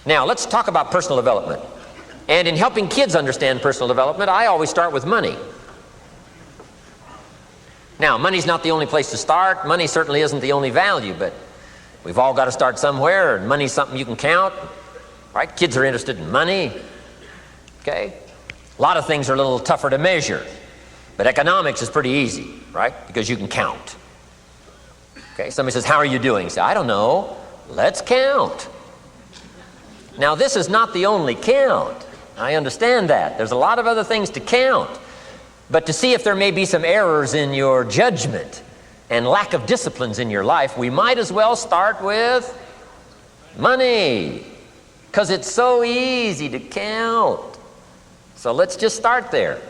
Now, let's talk about personal development. And in helping kids understand personal development, I always start with money. Now, money's not the only place to start. Money certainly isn't the only value, but we've all got to start somewhere, and money's something you can count, right? Kids are interested in money, okay? A lot of things are a little tougher to measure, but economics is pretty easy, right? Because you can count. Okay, somebody says, how are you doing? You say, I don't know. Let's count. Now, this is not the only count. I understand that. There's a lot of other things to count. But to see if there may be some errors in your judgment and lack of disciplines in your life, we might as well start with money, because it's so easy to count. So let's just start there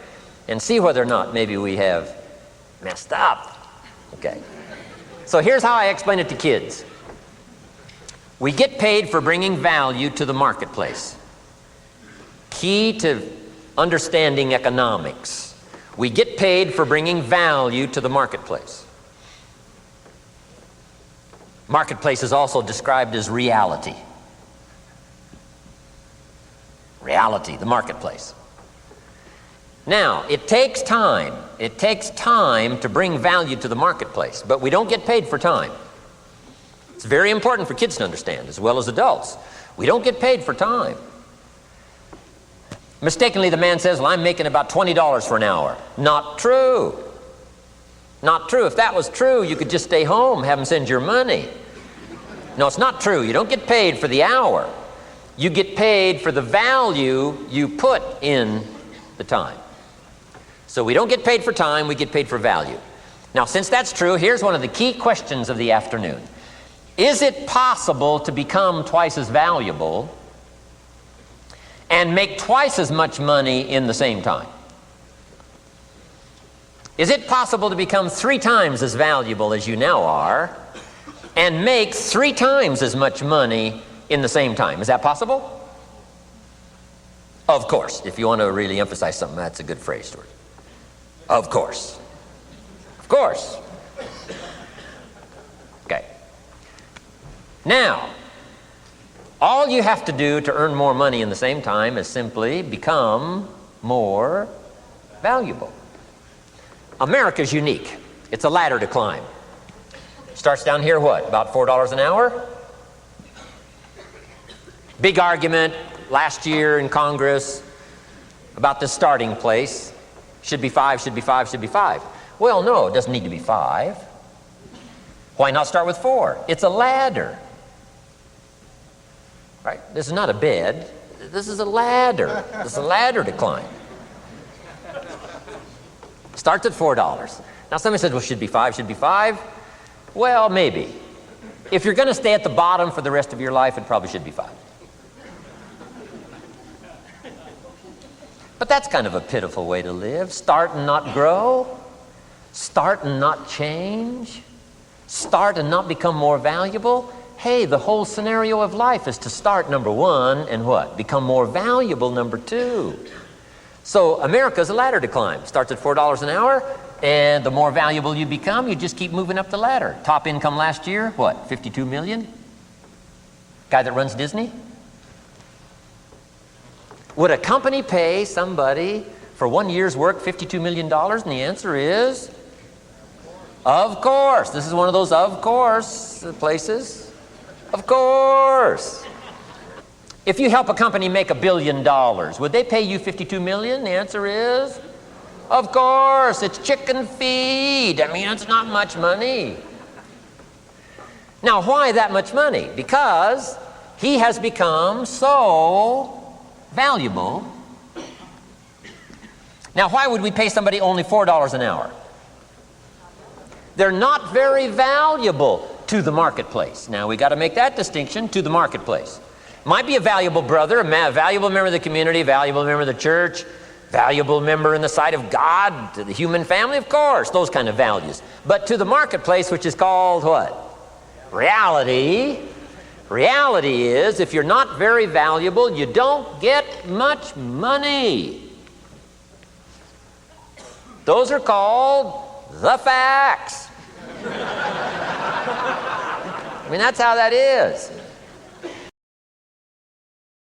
and see whether or not maybe we have messed up. Okay. So here's how I explain it to kids. We get paid for bringing value to the marketplace. Key to understanding economics. We get paid for bringing value to the marketplace. Marketplace is also described as reality. Reality, the marketplace. Now, it takes time. It takes time to bring value to the marketplace, but we don't get paid for time. It's very important for kids to understand, as well as adults. We don't get paid for time. Mistakenly, the man says, well, I'm making about $20 for an hour. Not true. Not true. If that was true, you could just stay home, have them send your money. No, it's not true. You don't get paid for the hour. You get paid for the value you put in the time. So we don't get paid for time, we get paid for value. Now, since that's true, here's one of the key questions of the afternoon. Is it possible to become twice as valuable and make twice as much money in the same time? Is it possible to become 3 times as valuable as you now are and make 3 times as much money in the same time? Is that possible? Of course. If you want to really emphasize something, that's a good phrase, Stuart. Of course. Of course. Okay. Now, all you have to do to earn more money in the same time is simply become more valuable. America's unique. It's a ladder to climb. Starts down here, what, about $4 an hour? Big argument last year in Congress about the starting place. Should be 5, should be 5, should be 5. Well, no, it doesn't need to be 5. Why not start with 4? It's a ladder. Right? This is not a bed. This is a ladder. This is a ladder to climb. Starts at $4. Now somebody says, well, should be 5, should be 5. Well, maybe. If you're going to stay at the bottom for the rest of your life, it probably should be 5. But that's kind of a pitiful way to live. Start and not grow. Start and not change. Start and not become more valuable. Hey, the whole scenario of life is to start, number 1, and what? Become more valuable, number 2. So America's a ladder to climb. Starts at $4 an hour, and the more valuable you become, you just keep moving up the ladder. Top income last year, what, 52 million? Guy that runs Disney? Would a company pay somebody for 1 year's work $52 million? And the answer is, of course. This is one of those of course places. Of course. If you help a company make $1 billion, would they pay you $52 million? The answer is, of course. It's chicken feed. I mean, it's not much money. Now, why that much money? Because he has become so valuable. Now, why would we pay somebody only $4 an hour? They're not very valuable to the marketplace. Now, we got to make that distinction, to the marketplace. Might be a valuable brother, a valuable member of the community, a valuable member of the church, valuable member in the sight of God, to the human family, of course, those kind of values. But to the marketplace, which is called what? Reality. Reality is, if you're not very valuable, you don't get much money. Those are called the facts. I mean, that's how that is.